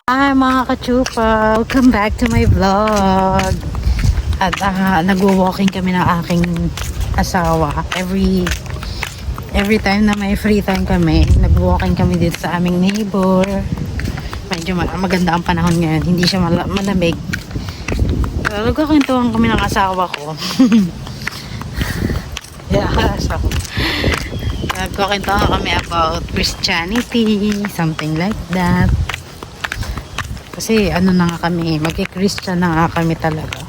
Hi mga kachupa! Welcome back to my vlog. At nagwo-walking kami ng aking asawa. Every time na may free time kami, nagwo-walking kami dito sa aming neighbor. Medyo maganda ang panahon ngayon. Hindi siya malamig. So, nagkakwentuhan kami ng asawa ko. Yeah, so nagkakwentuhan kami about Christianity, something like that. Kasi ano na nga kami, magki-Christian na nga kami talaga.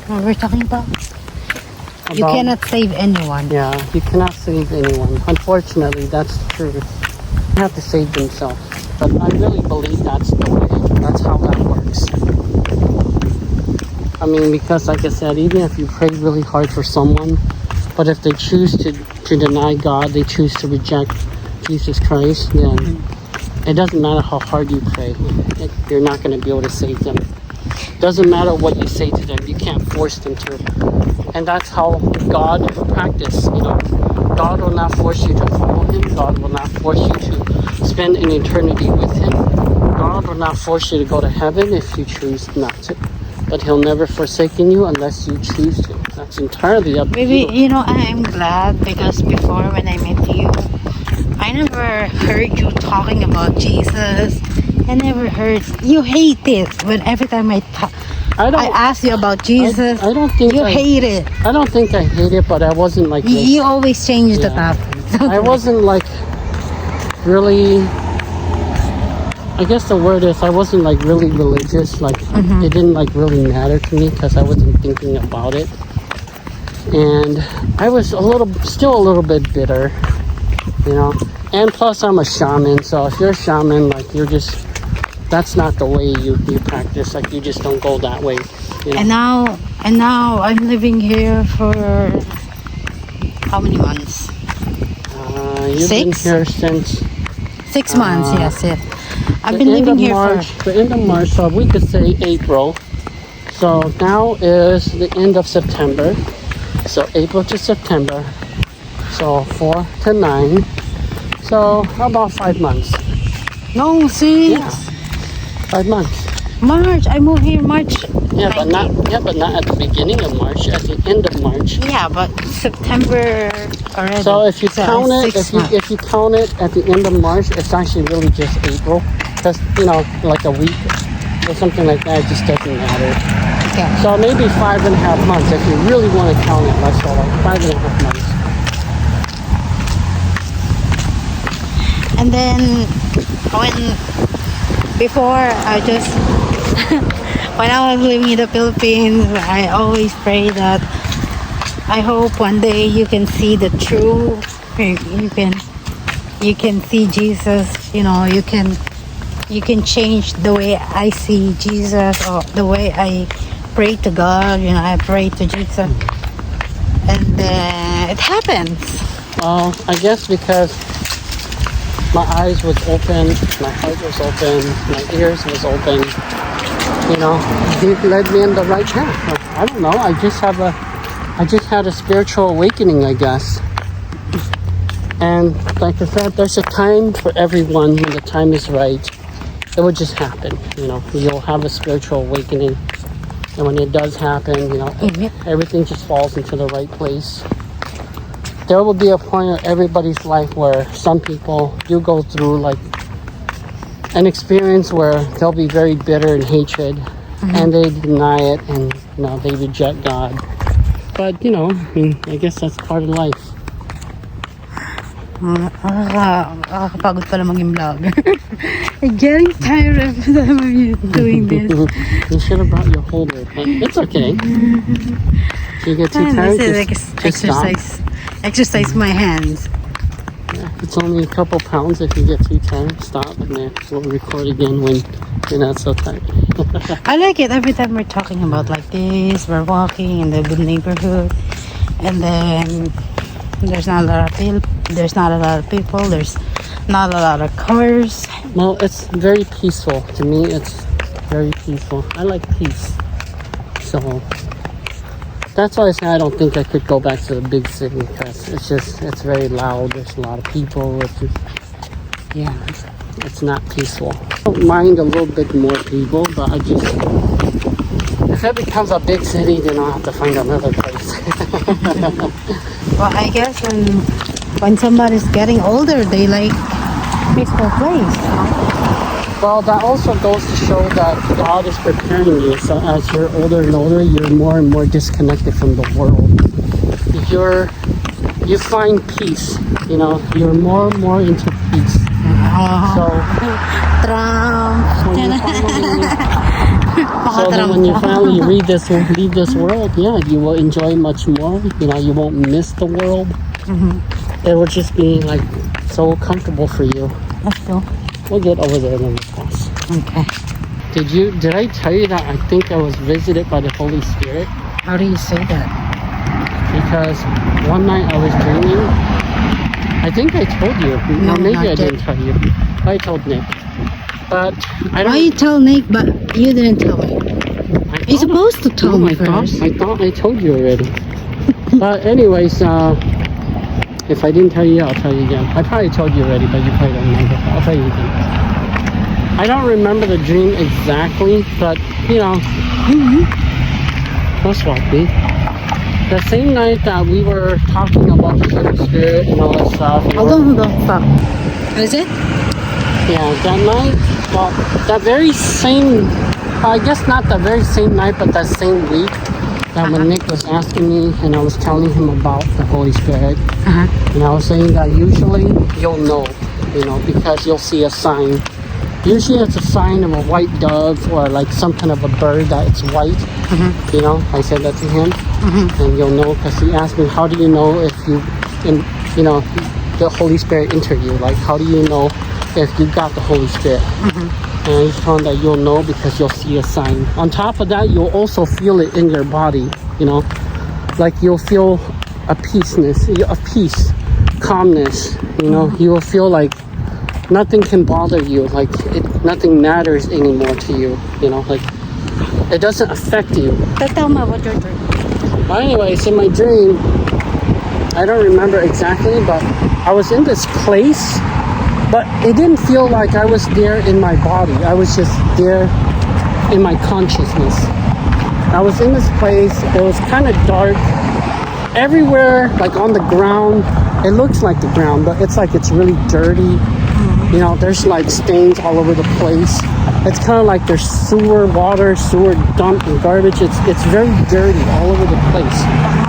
We're talking about you cannot save anyone. Yeah, you cannot save anyone. Unfortunately, that's true. They have to save themselves. But I really believe that's the way. That's how that works. I mean, because like I said, even if you pray really hard for someone, but if they choose to deny God, they choose to reject Jesus Christ, then it doesn't matter how hard you pray. You're not going to be able to save them. Doesn't matter what you say to them. You can't force them to. And that's how God practice. You know, God will not force you to follow Him. God will not force you to spend an eternity with Him. God will not force you to go to heaven if you choose not to. But He'll never forsaken you unless you choose to. That's entirely up to you. Maybe, you know, I'm glad because before when I met you, I never heard you talking about Jesus. I never heard you hate it. But every time I ask you about Jesus, I don't think you hate it. I don't think I hate it, but I wasn't like you always change the topic. I wasn't like really. I guess the word is I wasn't like really religious. Like it didn't like really matter to me because I wasn't thinking about it, and I was still a little bit bitter. You know, and plus I'm a shaman, so if you're a shaman, like that's not the way you practice. Like you just don't go that way. You know? And now I'm living here for how many months? You've been here since 6 months. Yes, yes. I've been living here for the end of March, so we could say April. So now is the end of September. So April to September. So 4 to 9. So about 5 months. No, 6. Yeah. 5 months. March. I moved here March. Yeah, but not at the beginning of March. At the end of March. Yeah, but September already. So if you count it, if you count it at the end of March, it's actually really just April. Because like a week or something like that. It just doesn't matter. Okay. So maybe 5.5 months if you really want to count it. Let's go like 5.5 months. And then before I just when I was living in the Philippines, I always pray that I hope one day you can see the truth. You can see Jesus. You know, you can change the way I see Jesus or the way I pray to God. You know, I pray to Jesus, and it happens. Well, I guess because my eyes was open, my heart was open, my ears was open. You know, He led me in the right path. I don't know. I just had a spiritual awakening, I guess. And like I said, there's a time for everyone when the time is right. It would just happen. You know, you'll have a spiritual awakening, and when it does happen, everything just falls into the right place. There will be a point in everybody's life where some people do go through like an experience where they'll be very bitter and hatred, and they deny it, and they reject God. But I guess that's part of life. Nakakapagod pala maging vlogger. I'm getting tired every time of you doing this. You should have brought your holder, but it's okay. If you get too tired, just exercise my hands. Yeah, it's only a couple pounds. If you get too tired, stop, and then we'll record again when you're not so tired. I like it every time we're talking about like this. We're walking in the good neighborhood, and then there's not a lot of people. There's not a lot of people. There's not a lot of cars. Well, it's very peaceful. To me, it's very peaceful. I like peace. So that's why I say I don't think I could go back to the big city because it's very loud. There's a lot of people. It's just, yeah. it's not peaceful. I don't mind a little bit more people, but I just, if it becomes a big city, then I'll have to find another place. Well, I guess when somebody's getting older, they like peaceful place. Well, that also goes to show that God is preparing you. So as you're older and older, you're more and more disconnected from the world. You find peace. You know, you're more and more into peace. So when you finally leave this world, yeah, you will enjoy much more. You know, you won't miss the world. It will just be like so comfortable for you. Let's go. We'll get over there in the pause. Okay. Did I tell you that I think I was visited by the Holy Spirit? How do you say that? Because one night I was dreaming. I think I told you. No, Or maybe not I yet. didn't tell you. I told Nick. But I don't. Why you tell Nick, but you didn't tell me? You're supposed to tell me first. I thought I told you already. But anyways, if I didn't tell you, I'll tell you again. I probably told you already, but you probably don't remember. I'll tell you again. I don't remember the dream exactly, but you know, most likely. The same night that we were talking about the Holy Spirit and all that stuff. Hold on, stop. Is it? Yeah, that night, well, that very same, I guess not the very same night, but that same week, that when Nick was asking me and I was telling him about the Holy Spirit, and I was saying that usually you'll know, you know, because you'll see a sign. Usually it's a sign of a white dove or like some kind of a bird that it's white. You know, I said that to him, and you'll know because he asked me, how do you know if you the Holy Spirit entered you? Like, how do you know if you got the Holy Spirit? And I just found that you'll know because you'll see a sign. On top of that, you'll also feel it in your body, you know, like you'll feel a peace, calmness, you know, you will feel like nothing can bother you, like nothing matters anymore to you, you know, like it doesn't affect you. Tell me about your dream. But anyways, in my dream, I don't remember exactly, but I was in this place, but it didn't feel like I was there in my body. I was just there in my consciousness. I was in this place, it was kind of dark. Everywhere, like on the ground, it looks like the ground, but it's like it's really dirty. You know, there's like stains all over the place. It's kind of like there's sewer dump and garbage. It's very dirty all over the place,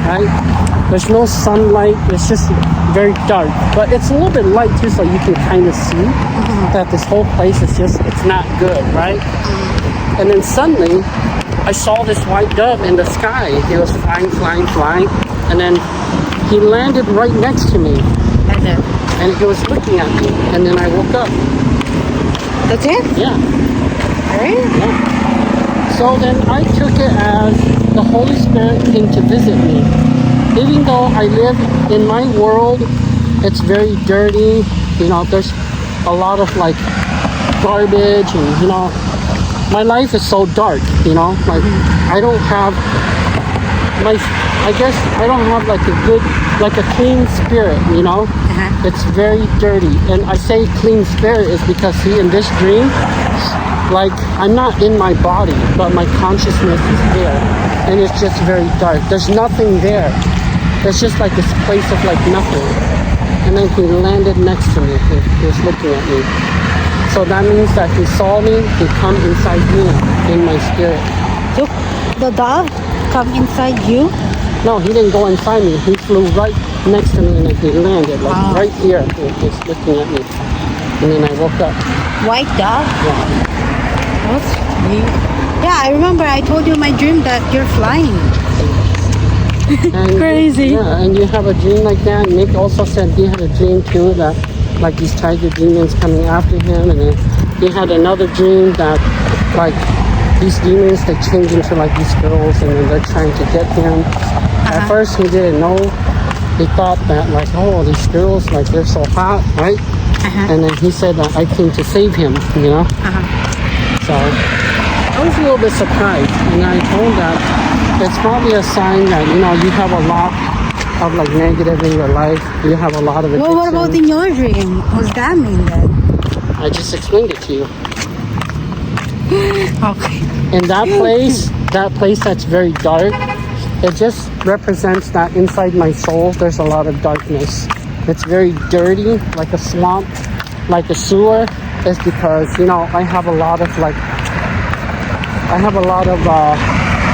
right? There's no sunlight. It's just very dark, but it's a little bit light too, so you can kind of see that this whole place is it's not good, right? And then suddenly, I saw this white dove in the sky. He was flying, and then he landed right next to me. And he was looking at me, and then I woke up. That's it? Yeah. Really? Yeah. So then I took it as the Holy Spirit came to visit me. Even though I live in my world, it's very dirty. You know, there's a lot of like garbage, and you know, my life is so dark. You know, like I don't have like a clean spirit. You know. It's very dirty, and I say clean spirit is because see, in this dream, like I'm not in my body, but my consciousness is there, and it's just very dark. There's nothing there. It's just like this place of like nothing. And then he landed next to me. He was looking at me. So that means that he saw me. He come inside me in my spirit. So the dove come inside you? No, he didn't go inside me. He flew right next to me, and he landed like right here. He was looking at me, and then I woke up. White dove? Yeah. That's weird. Yeah, I remember I told you in my dream that you're flying. And, Crazy. Yeah, and you have a dream like that. Nick also said he had a dream too, that like these tiger demons coming after him, and then he had another dream that like these demons, they change into like these girls, and then they're trying to get him. At first he didn't know. He thought that like, oh, these girls, like they're so hot, right? And then he said that I came to save him, you know? So I was a little bit surprised, and I told that it's probably a sign that, you know, you have a lot of like negative in your life. You have a lot of addiction. Well, what about in your dream? What's that mean then? I just explained it to you. Okay. In that place that's very dark, it just represents that inside my soul, there's a lot of darkness. It's very dirty, like a swamp, like a sewer. It's because, I have a lot of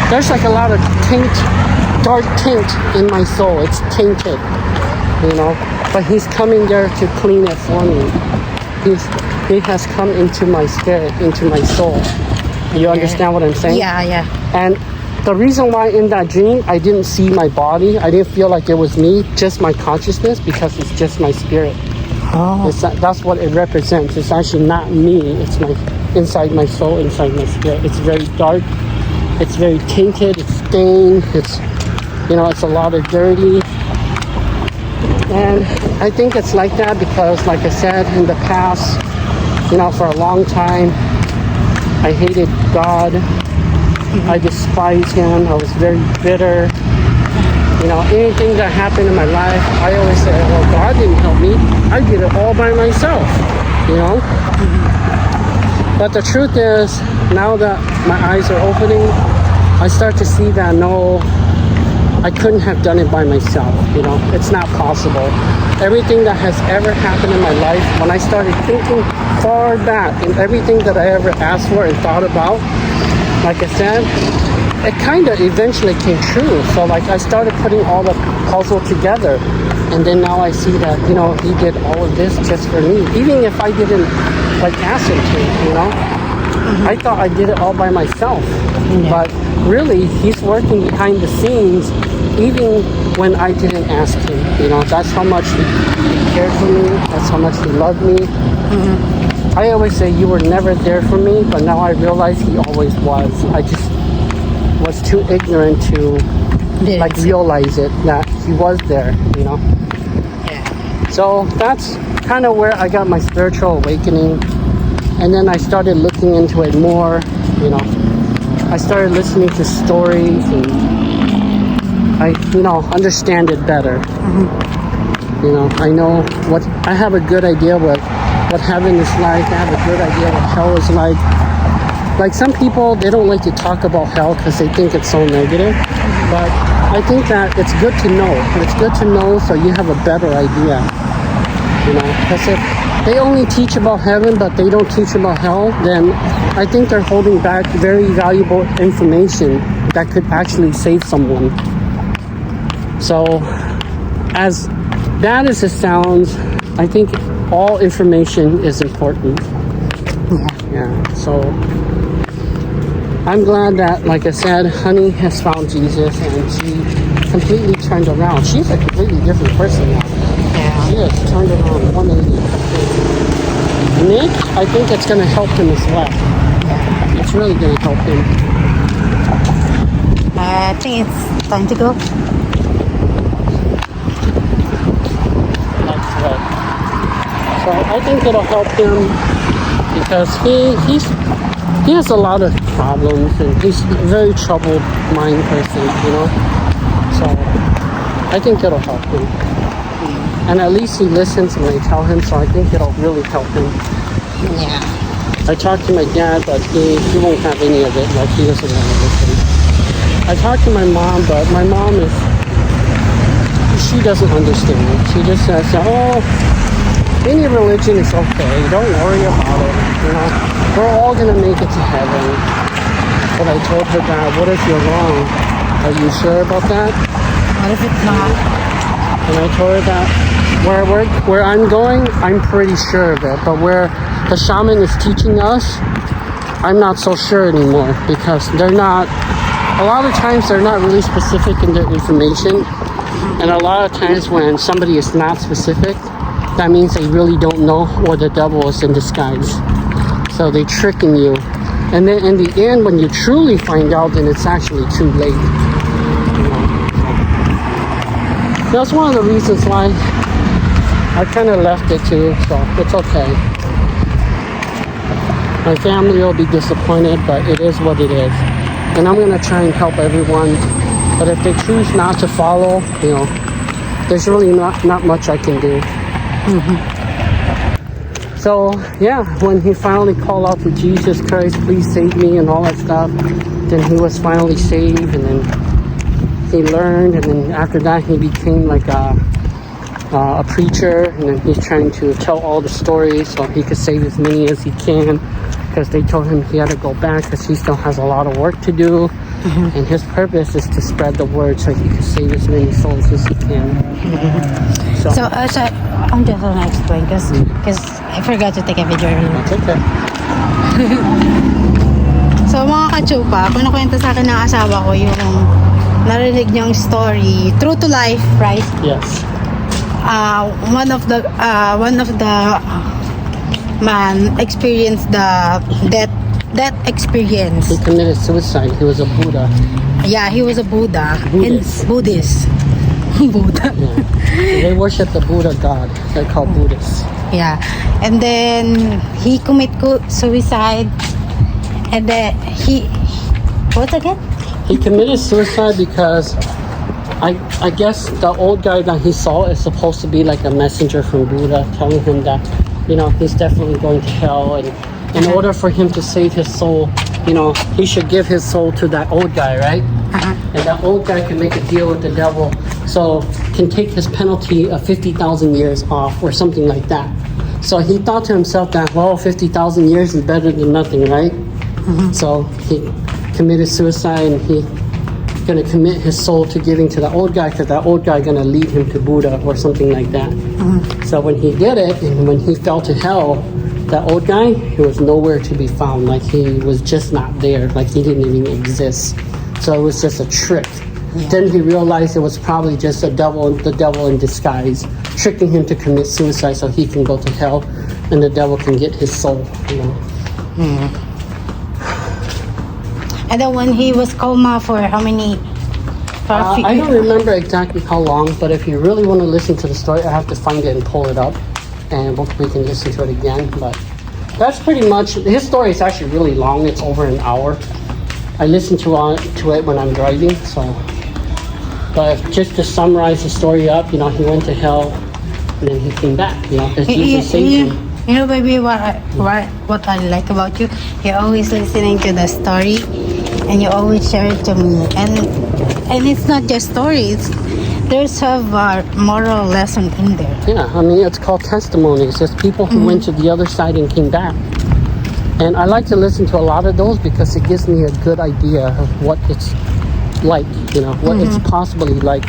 there's like a lot of dark tint in my soul. It's tainted, but he's coming there to clean it for me. He has come into my spirit, into my soul. You understand what I'm saying? Yeah. And the reason why in that dream I didn't see my body, I didn't feel like it was me, just my consciousness, because it's just my spirit. Oh. That's what it represents. It's actually not me. It's inside my soul, inside my spirit. It's very dark. It's very tainted. It's stained. It's a lot of dirty. And I think it's like that because, like I said, in the past, for a long time, I hated God. I despised him. I was very bitter. Anything that happened in my life, I always say, well, God didn't help me. I did it all by myself, But the truth is, now that my eyes are opening, I start to see that, no, I couldn't have done it by myself, It's not possible. Everything that has ever happened in my life, when I started thinking far back and everything that I ever asked for and thought about, like I said, it kind of eventually came true. So I started putting all the puzzle together. And then now I see that, he did all of this just for me. Even if I didn't ask him to, I thought I did it all by myself. Yeah. But really, he's working behind the scenes, even when I didn't ask him. That's how much he cared for me. That's how much he loved me. I always say you were never there for me, but now I realize he always was. I just was too ignorant to realize it, that he was there, Yeah. So that's kind of where I got my spiritual awakening. And then I started looking into it more, I started listening to stories and I, understand it better. I have a good idea what heaven is like. I have a good idea what hell is like. Like some people, they don't like to talk about hell because they think it's so negative. But I think that it's good to know. It's good to know so you have a better idea. Because if they only teach about heaven but they don't teach about hell, then I think they're holding back very valuable information that could actually save someone. So, as bad as it sounds, I think all information is important. Yeah. So I'm glad that, like I said, Honey has found Jesus and she completely turned around. She's a completely different person now. Yeah. She has turned around 180. Nick, I think it's going to help him as well. Yeah. It's really going to help him. I think it's time to go. That's right. So I think it'll help him because he has a lot of problems and he's a very troubled mind person, So I think it'll help him. And at least he listens when I tell him, so I think it'll really help him. Yeah. I talked to my dad, but he won't have any of it. He doesn't want to listen. I talked to my mom, but my mom she doesn't understand. She just says, oh, any religion is okay. Don't worry about it. We're all going to make it to heaven. But I told her, Dad, what if you're wrong? Are you sure about that? What if it's not? And I told her that where I'm going, I'm pretty sure of it. But where the shaman is teaching us, I'm not so sure anymore because a lot of times they're not really specific in their information. And a lot of times when somebody is not specific, that means they really don't know or the devil is in disguise. So they're tricking you. And then in the end, when you truly find out, then it's actually too late. That's one of the reasons why I kind of left it too, so it's okay. My family will be disappointed, but it is what it is. And I'm going to try and help everyone. But if they choose not to follow, there's really not much I can do. So So yeah, when he finally called out to Jesus Christ, please save me and all that stuff, then he was finally saved, and then he learned, and then after that he became like a preacher, and then he's trying to tell all the stories so he could save as many as he can, because they told him he had to go back because he still has a lot of work to do. And his purpose is to spread the word so he can save as many souls as he can. So I'm just gonna explain because I forgot to take a video earlier. That's okay. So mga kachupa, kung nakwento sa akin ng asawa ko yung narinig niyang story, true to life, right? Yes. One of the man experienced the death experience. He committed suicide. He was a Buddha. Yeah, he was a Buddha. Buddhist. Buddhist. Buddha. Yeah. They worship the Buddha god. They're called Buddhists. Yeah. And then he committed suicide. And then what again? He committed suicide because I guess the old guy that he saw is supposed to be like a messenger from Buddha, telling him that, you know, he's definitely going to hell, and in order for him to save his soul, you know, he should give his soul to that old guy, right? And that old guy can make a deal with the devil, so can take his penalty of 50,000 years off or something like that. So he thought to himself that, well, 50,000 years is better than nothing, right? So he committed suicide, and he gonna commit his soul to giving to the old guy, because that old guy gonna lead him to Buddha or something like that. So when he did it, and when he fell to hell, that old guy, he was nowhere to be found. Like he was just not there. Like he didn't even exist. So it was just a trick. Then he realized it was probably just the devil in disguise, tricking him to commit suicide so he can go to hell, and the devil can get his soul. You know. And then when he was coma for how many? I don't remember exactly how long, but if you really want to listen to the story, I have to find it and pull it up, and we can listen to it again. But that's pretty much, his story is actually really long. It's over an hour. I listened to it when I'm driving, so. But just to summarize the story up, you know, he went to hell, and then he came back, you know, because Jesus saved him. You know, baby, what I like about you, you're always listening to the story, and you always share it to me. And it's not just stories. There's a moral lesson in there. Yeah, I mean, it's called testimonies. There's people who went to the other side and came back. And I like to listen to a lot of those because it gives me a good idea of what it's like, you know, what it's possibly like.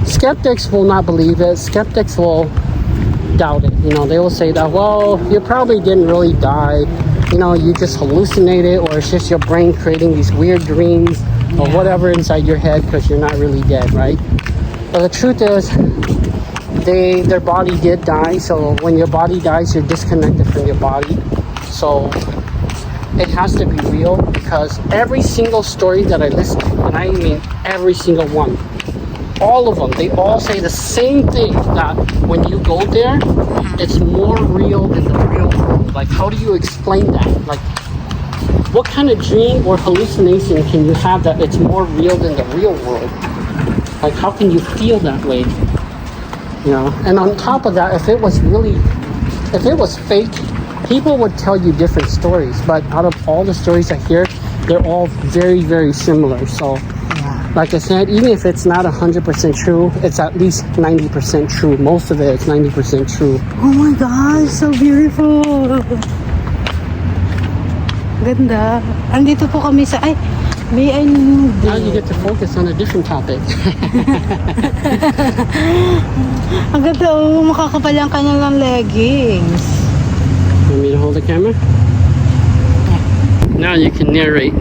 Skeptics will not believe it. Skeptics will doubt it. You know, they will say that, well, you probably didn't really die. You know, you just hallucinated, or it's just your brain creating these weird dreams or whatever inside your head because you're not really dead, right? But the truth is, their body did die. So when your body dies, you're disconnected from your body. So it has to be real, because every single story that I listen to, and I mean every single one, all of them, they all say the same thing, that when you go there, it's more real than the real world. Like, how do you explain that? Like, what kind of dream or hallucination can you have that it's more real than the real world? Like, how can you feel that way? You know, and on top of that, if it was fake, people would tell you different stories, but out of all the stories I hear, they're all very, very similar. So, like I said, even if it's not 100% true, it's at least 90% true. Most of it is 90% true. Oh my God, so beautiful. Ganda. Andito po kami sa, Now you get to focus on a different topic. Ang ganda, makakapal ang kanilang leggings. Want me to hold the camera? Now you can narrate.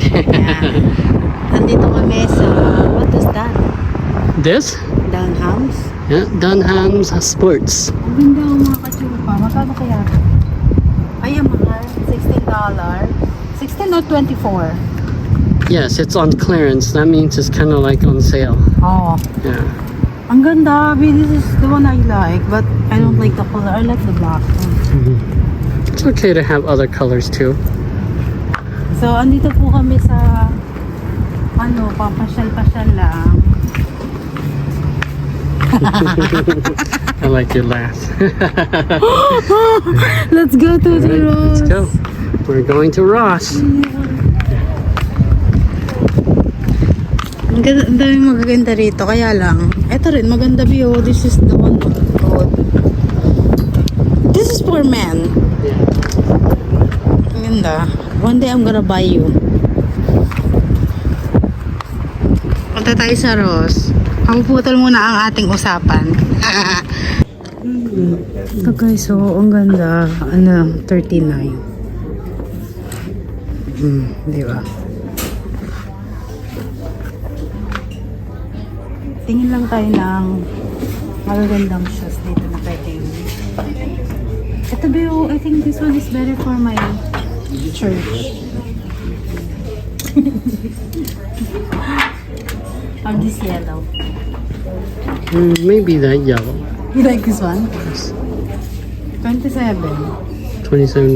Andito kami sa, what is that? This? Dunham's? Yeah, Dunham's Sports. Ang ganda mga kachupa. Magkano kaya? Ay, ang mahal. $16. 16 or 24? Yes, it's on clearance. That means it's kind of like on sale. Oh. Yeah. Ang ganda. This is the one I like, but I don't like the color. I like the black one. It's okay to have other colors too. So, andito po kami sa papasyal-pasyal lang. I like your laugh. Let's go to the Let's Ross. go. We're going to Ross. Ang daming magaganda rito. Kaya lang, eto rin, maganda view. This is the one of the road. This is for men. Yeah. Ang ganda. One day I'm gonna buy you. Punta tayo sa Ross. Pagpuputol muna ang ating usapan. Ito guys, so ang ganda. Ano, 39. Di ba? Tingin lang tayo ng magagandang shoes dito na pwedeng. Ito ba, I think this one is better for my church. Or this yellow. Maybe that yellow. You like this one? Yes. 27. $27.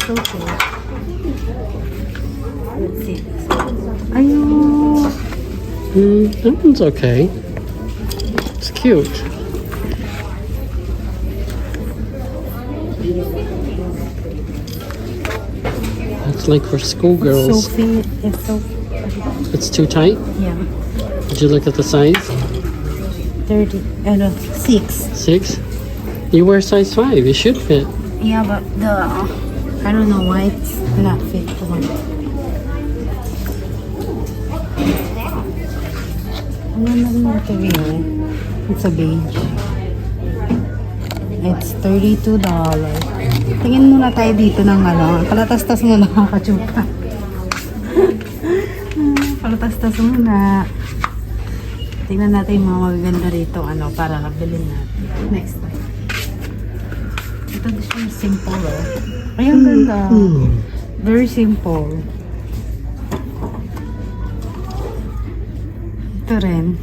So cool. Let's see. Ayun. That one's okay. It's cute. It's like for So schoolgirls. fit. It's so It's too tight. yeah. Did you look at the size? 30. 6. 6? You wear size 5. It should fit. Yeah, but the I don't know why it's not fit to me. Ano na rin ito yun? It's a beige. It's $32. Tingin muna tayo dito ng ano. Palatastas muna ang kachupa. Palatastas muna. Tingnan natin yung mga magaganda rito ano, para nabilin natin. Next time. Ito yung simple oh. Ay, ang ganda. Very simple. Ito rin.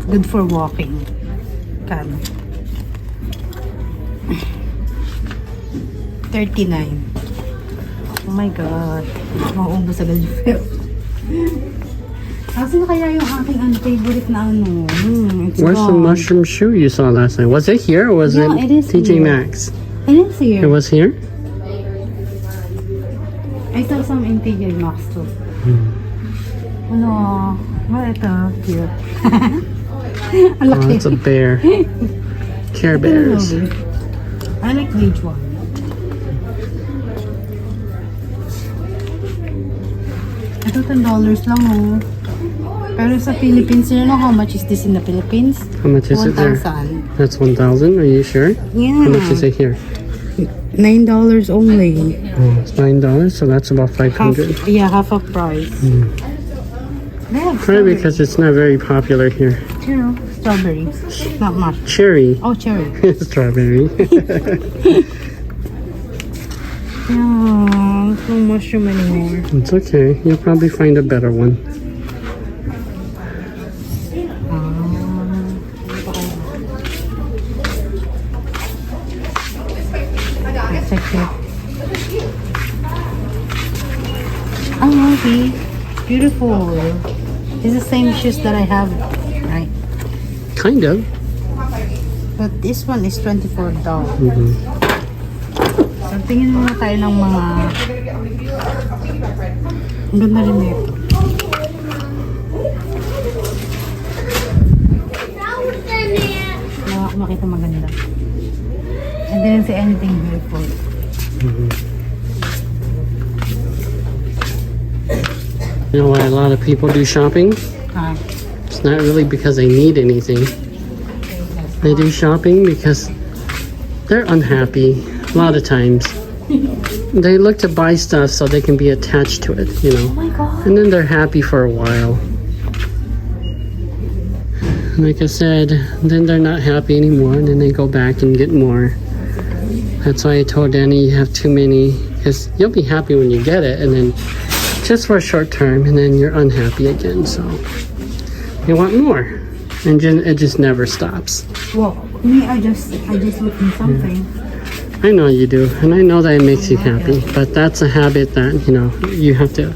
Good for walking. Kano? 39. Oh my God. Mauubos agad yung feel. Kasi na kaya yung aking favorite na ano. It's Where's the gone. mushroom shoe you saw last night? Was it here or was Yeah, it it is TJ here. Maxx? It is here. It was here? I saw some in TJ Maxx too. Ano? Well, ito. Cute. Ang Oh, laki. it's a bear. Care Bears. I like beige one. Ito $10 lang oh. Pero sa Philippines, you know how much is this in the Philippines? How much is it there? 1,000. That's 1,000. Are you sure? Yeah. How much is it here? $9 only. Oh, it's $9. So that's about 500. Half of price. They have Probably strawberry. because it's not very popular here. True. Strawberry. Not much. Cherry. Oh, cherry. Strawberry. Yeah, no mushroom anymore. It's okay. You'll probably find a better one. Check it. Oh, okay. Beautiful. It's the same shoes that I have, right? Kind of. But this one is $24. Mm-hmm. So, tingin muna tayo ng mga... Ang ganda rin na ito. Makita maganda. I didn't see anything beautiful. You know why a lot of people do shopping? It's not really because they need anything. They do shopping because they're unhappy a lot of times. They look to buy stuff so they can be attached to it, you know. Oh my God. And then they're happy for a while. Like I said, then they're not happy anymore, and then they go back and get more. That's why I told Danny you have too many, because you'll be happy when you get it, and then just for a short term, and then you're unhappy again. So you want more, and it just never stops. Well, me, I just looking something. I know you do, and I know that it makes you happy, but that's a habit that, you know, you have to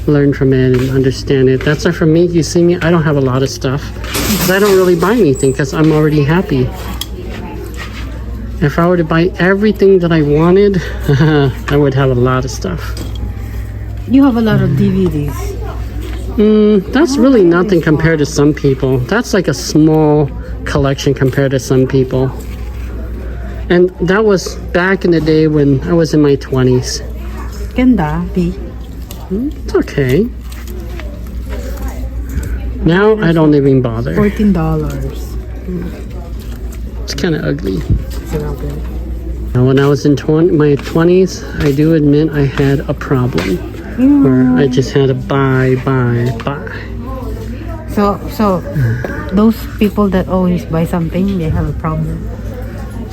learn from it and understand it. That's why for me, you see me, I don't have a lot of stuff because I don't really buy anything because I'm already happy. If I were to buy everything that I wanted, I would have a lot of stuff. You have a lot of DVDs. That's really nothing compared to some people. That's like a small collection compared to some people. And that was back in the day when I was in my 20s. Ganda, B. It's okay. Now I don't even bother. $14. It's kind of ugly. Now, when I was in my 20s, I do admit I had a problem where I just had to buy. So those people that always buy something, they have a problem.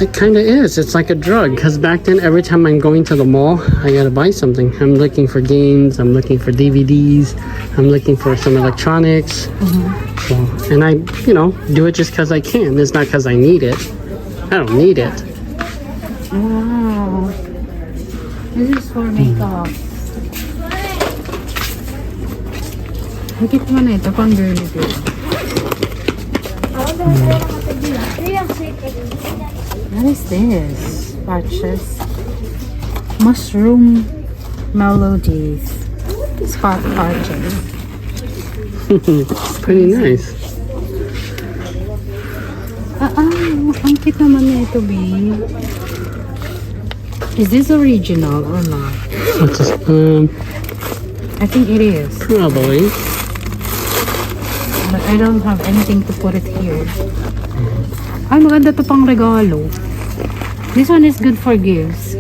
It kind of is. It's like a drug. Because back then, every time I'm going to the mall, I gotta buy something. I'm looking for games. I'm looking for DVDs. I'm looking for some electronics. So, and I, do it just because I can. It's not because I need it. I don't need it. Wow. This is for makeup. Higit mo na ito, pang girly girl. What is this? Patches. Mushroom melodies. Spot patches. Pretty nice. Ang cute naman na ito, B. Is this original or not? What's this? I think it is. Probably. But I don't have anything to put it here. Ay, maganda to pang regalo. This one is good for gifts.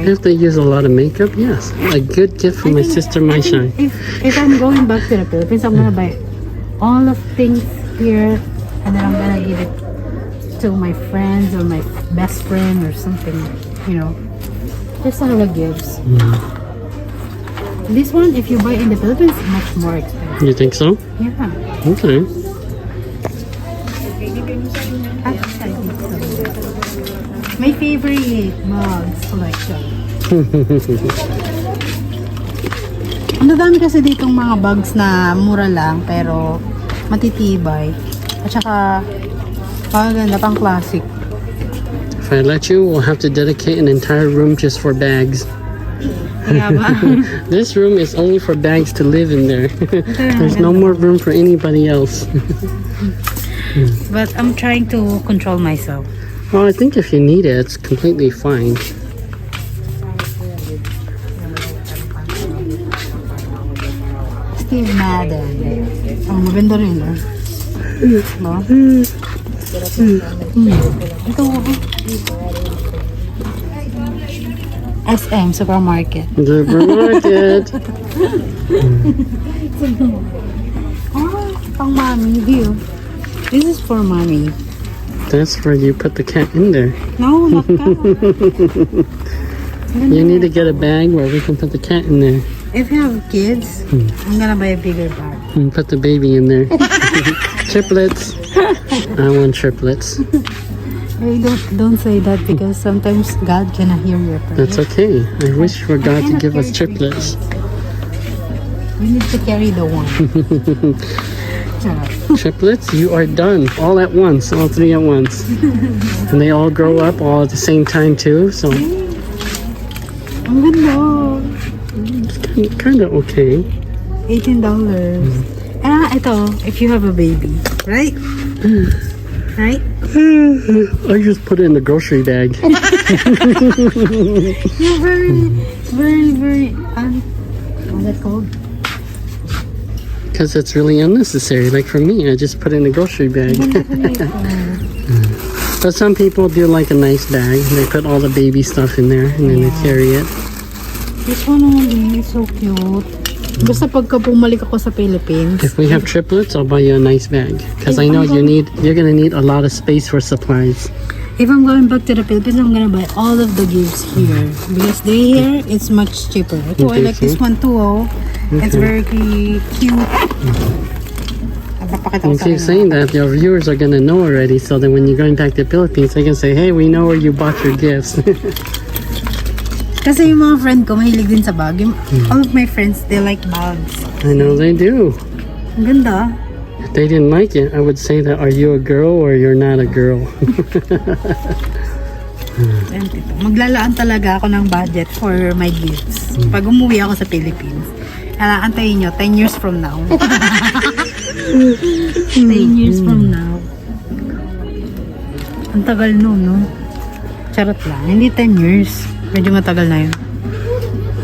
If they use a lot of makeup, yes. A good gift for my sister, my shine. If I'm going back to the Philippines, I'm gonna buy all of things here, and then I'm gonna give it to my friends or my best friend or something, just a little gifts. This one, if you buy in the Philippines, much more expensive. You think so? Yeah. Okay. My favorite mugs collection. Ang dami kasi ditong mga bags na mura lang pero matitibay. At saka maganda pang classic. If I let you, we'll have to dedicate an entire room just for bags. Yeah, ba? This room is only for bags to live in there. There's no more room for anybody else. But I'm trying to control myself. Well, I think if you need it, it's completely fine. Steve Madden. Ang maganda rin, eh. No? Ito. SM, supermarket. Supermarket. Oh, pang mommy view. This is for mommy. That's where you put the cat in there. No, not that. You need to get a bag where we can put the cat in there. If you have kids, I'm gonna buy a bigger bag. And put the baby in there. Triplets. I want triplets. Hey, don't say that because sometimes God cannot hear your prayer. That's okay. I wish for God to give us triplets. We need to carry the one. Triplets, you are done. All at once. All three at once. And they all grow up all at the same time too. So Ang ganda. it's kind of okay. $18. Ito, if you have a baby. Right? Right? I just put it in the grocery bag. You're very, what's that called? Because it's really unnecessary. Like for me, I just put it in the grocery bag. But some people do like a nice bag. They put all the baby stuff in there and then they carry it. This one is so cute. Basta pagka bumalik ako sa Philippines. If we have triplets, I'll buy you a nice bag. Because I know you're gonna need a lot of space for supplies. If I'm going back to the Philippines, I'm gonna buy all of the gifts here. Because here, it's much cheaper. Ito, I like this one too, oh. It's very cute. You keep saying that, your viewers are gonna know already, so that when you're going back to the Philippines, they can say, hey, we know where you bought your gifts. Kasi yung mga friend ko, mahilig din sa bag. All of my friends, they like bags. I know they do. Ang ganda. If they didn't like it, I would say that, are you a girl or you're not a girl? Maglalaan talaga ako ng budget for my gifts. Pag umuwi ako sa Philippines, antayin nyo, 10 years from now. 10 years from now. Ang tagal nun, no? Charot lang. Hindi 10 years. Medyo matagal na yun.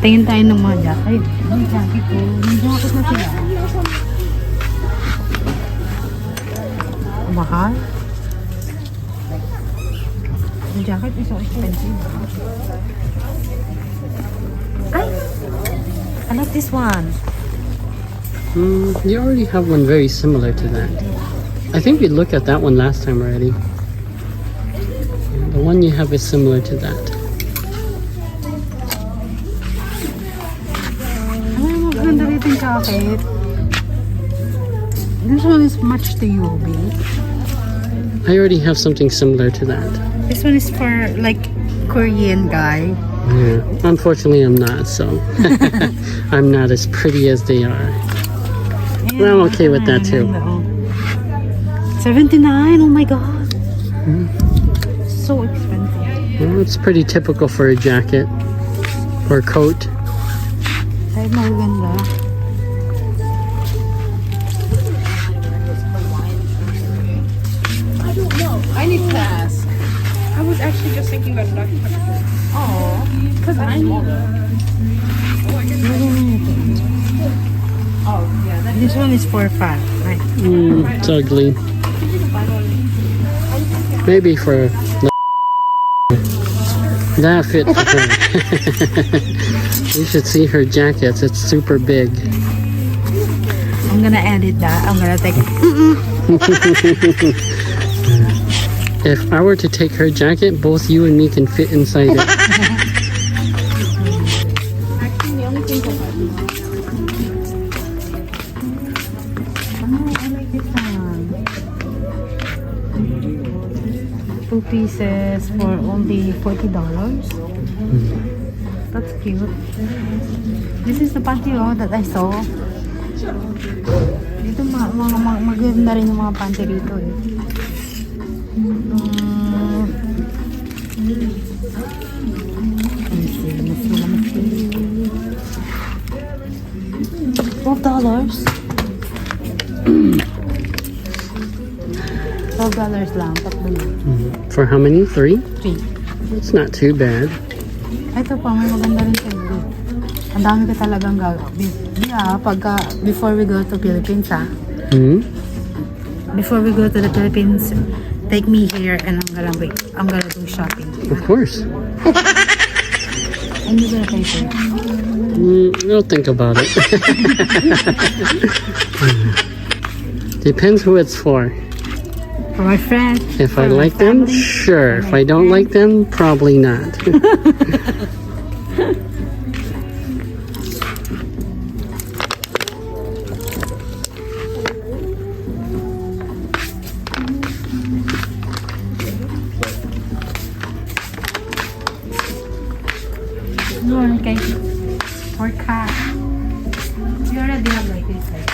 Tingin tayo ng mga jacket. May jacket ko. May jacket na sila. Mahal? The jacket is so expensive. Ay! I like this one. You already have one very similar to that. I think we looked at that one last time already. The one you have is similar to that. Ay, maganda rin yung jacket. This one is much to you, babe. I already have something similar to that. This one is for like Korean guy. Yeah, unfortunately I'm not, so I'm not as pretty as they are. Ayan, Well, I'm okay with that too. $79, oh my god. So expensive. Well, it's pretty typical for a jacket or coat. Ay, maganda. I don't know. I need to ask. I was actually just thinking about a duck. Oh, because I'm older. Oh, yeah. That This one is for fat, right? It's ugly. Maybe for that fit for her. You should see her jackets. It's super big. I'm gonna edit that. I'm gonna take it. If I were to take her jacket, both you and me can fit inside it. actually the only thing I like this one. 2 pieces for only $40. That's cute. This is the panty that I saw. Dito maganda rin yung mga panty dito eh. $12. $12 lang, tatlo lang. For how many? 3? 3. It's not too bad. Ito pa, may maganda rin siya. Ang dami ko talagang gagawin. Pagka, before we go to Philippines, before we go to the Philippines, take me here and I'm gonna do shopping. Of course. And you're gonna pay for it. I'll think about it. Depends who it's for. For my friend. If for I my like them, family, sure. If for my I don't friend. like them, probably not. Yun, kay for cat. You already have like this, right?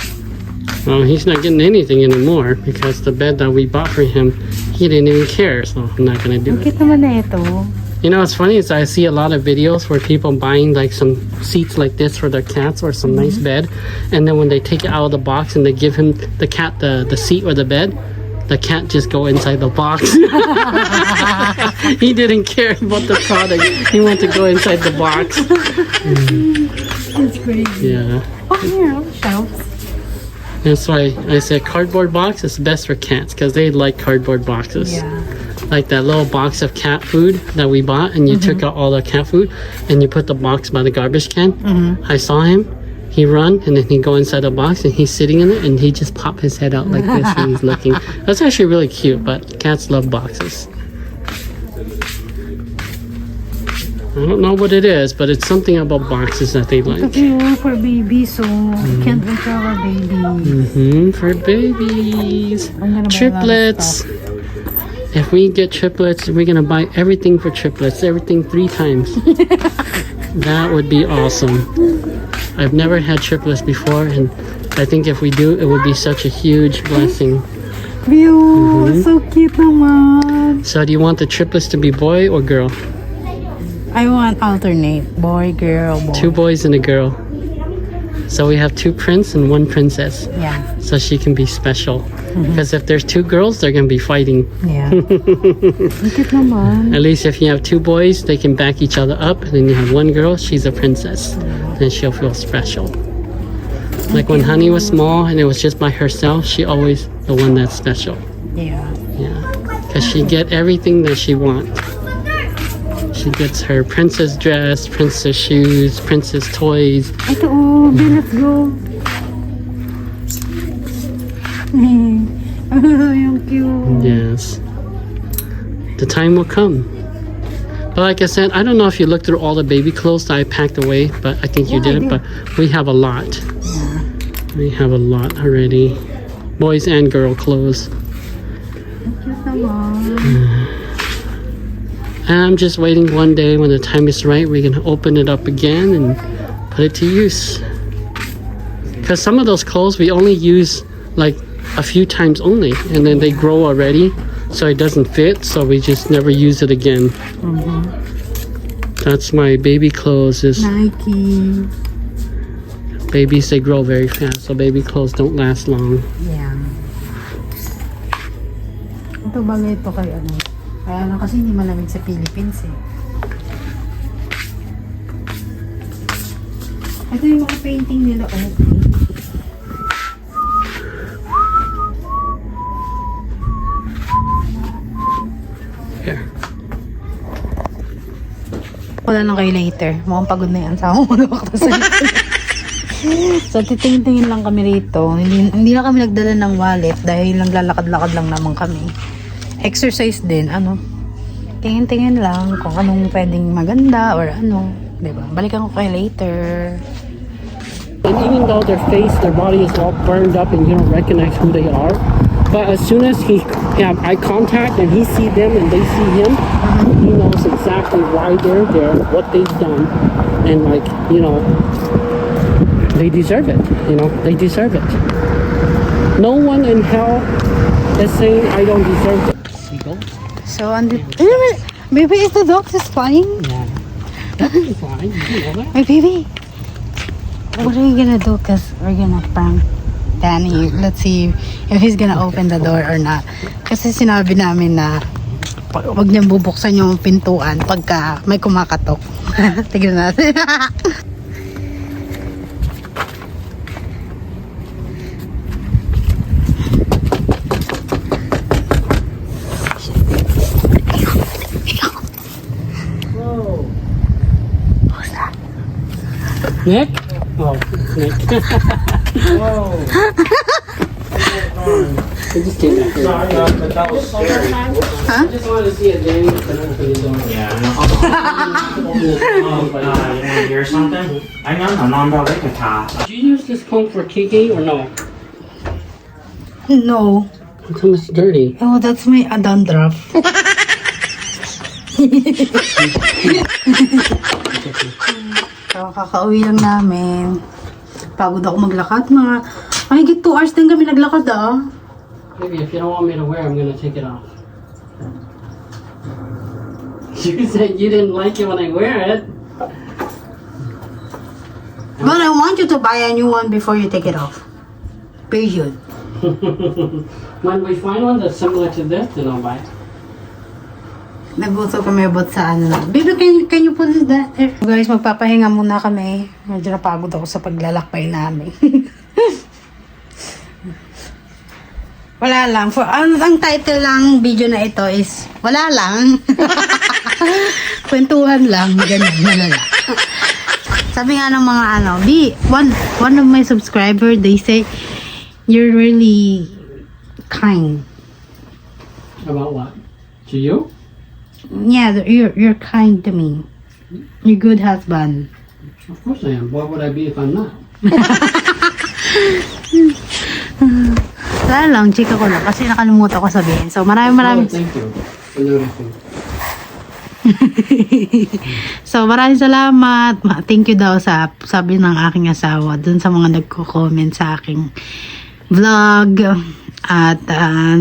Well, he's not getting anything anymore because the bed that we bought for him, he didn't even care, so I'm not gonna do Ang it. cute naman na ito. You know, what's funny is I see a lot of videos where people buying like some seats like this for their cats or some nice bed, and then when they take it out of the box and they give him the cat the seat or the bed, the cat just go inside the box. He didn't care about the product. He wanted to go inside the box. It's crazy. Yeah. Oh, here, shelves. That's why I said cardboard box is best for cats because they like cardboard boxes. Yeah. Like that little box of cat food that we bought, and you took out all the cat food and you put the box by the garbage can. I saw him. He run and then he go inside the box and he's sitting in it and he just pop his head out like this and he's looking. That's actually really cute, but cats love boxes. I don't know what it is, but it's something about boxes that they like. Because you for baby, so you can't wait for our baby. For babies. I'm gonna buy a lot of Triplets. stuff. If we get triplets, we're gonna buy everything for triplets. Everything 3 times. That would be awesome. I've never had triplets before, and I think if we do, it would be such a huge blessing. View, so cute naman. So do you want the triplets to be boy or girl? I want alternate. Boy, girl, boy. 2 boys and a girl. So we have 2 prince and 1 princess. Yeah. So she can be special. Because if there's 2 girls, they're going to be fighting. Yeah. Ang cute naman. At least if you have 2 boys, they can back each other up. And then you have 1 girl, she's a princess. Then she'll feel special. Like when Honey was small and it was just by herself, she always the one that's special. Yeah. Yeah. Because she get everything that she wants. She gets her princess dress, princess shoes, princess toys. Ito, oh, let's go. Yung cute. Yes. The time will come. But like I said, I don't know if you looked through all the baby clothes that I packed away, but I think you Yeah, I did. did. But we have a lot. We have a lot already. Boys and girl clothes. Cute naman. And I'm just waiting one day when the time is right, we can open it up again and put it to use. Because some of those clothes we only use like a few times only, and then they grow already, so it doesn't fit, so we just never use it again. That's why baby clothes is, Nike. babies, they grow very fast, so baby clothes don't last long. Yeah. Ito bagay ito kay ano. Kaya lang kasi hindi malamig sa Philippines eh. Ito yung mga painting nila, oh. Here. Wala lang kayo later. Mukhang pagod na yan. Sama mo magawak na sa So, titingin-tingin lang kami rito. Hindi na kami nagdala ng wallet dahil naglalakad-lakad lang naman kami. Exercise din, ano. Tingin-tingin lang kung anong pwedeng maganda or ano. Diba? Balikan ko kayo later. And even though their face, their body is all burned up and you don't recognize who they are, but as soon as he have eye contact and he see them and they see him, he knows exactly why they're there, what they've done, and like, you know, they deserve it. You know, they deserve it. No one in hell is saying I don't deserve it. Seagull? So, baby, is the dog just flying? Yeah. That's fine. You know that. Hey, baby. What are you gonna do? Cause we're gonna prank Danny. Let's see if he's gonna open the door or not. Kasi sinabi namin na wag niyang bubuksan yung pintuan pagka may kumakatok. Tignan natin. Who's that? Nick? Oh, it's Nick. Whoa. I just came back here. Sorry, but that was scary. I just wanted to see a Danny open the door. Yeah, no. You want to hear something? I know, Did you use this comb for kiki or no? No. It's almost dirty. Oh, that's my dandruff. So, kakauwi lang namin. Pagod ako maglakad. Mahigit 2 hours din kami naglakad, ah. Maybe if you don't want me to wear, I'm gonna take it off. You said you didn't like it when I wear it. But I want you to buy a new one before you take it off. Period. When we find one that's similar to this, then I'll buy it. Nagusto kami about sa ano na. Baby, can you put that there? Guys, magpapahinga muna kami. Medyo napagod ako sa paglalakbay namin. Wala lang. Ang title lang video na ito is wala lang. Kwentuhan lang. Ganun, malala. Sabi nga ng mga ano, one of my subscribers, they say, you're really kind. About what? To you? Yeah, you're kind to me. You're good husband. Of course I am. Why would I be if I'm not? Wala lang, chika ko lang kasi nakalimutan ko sabihin. So, maraming Oh, thank you for noticing. So, maraming salamat. Thank you daw sa sabi ng aking asawa dun sa mga nagko-comment sa aking vlog. At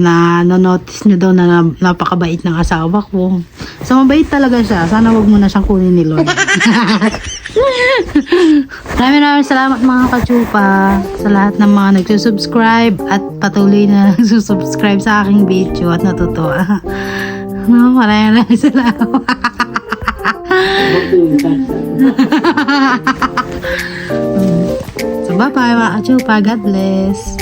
na-notice nyo daw na napakabait ng asawa ko. So, mabait talaga siya. Sana wag mo na siyang kunin ni Lord. Maraming salamat mga kachupa sa lahat ng mga nagsusubscribe at patuloy na nagsusubscribe sa aking video at natutuwa. Maraming salamat. So, bye-bye mga kachupa. God bless.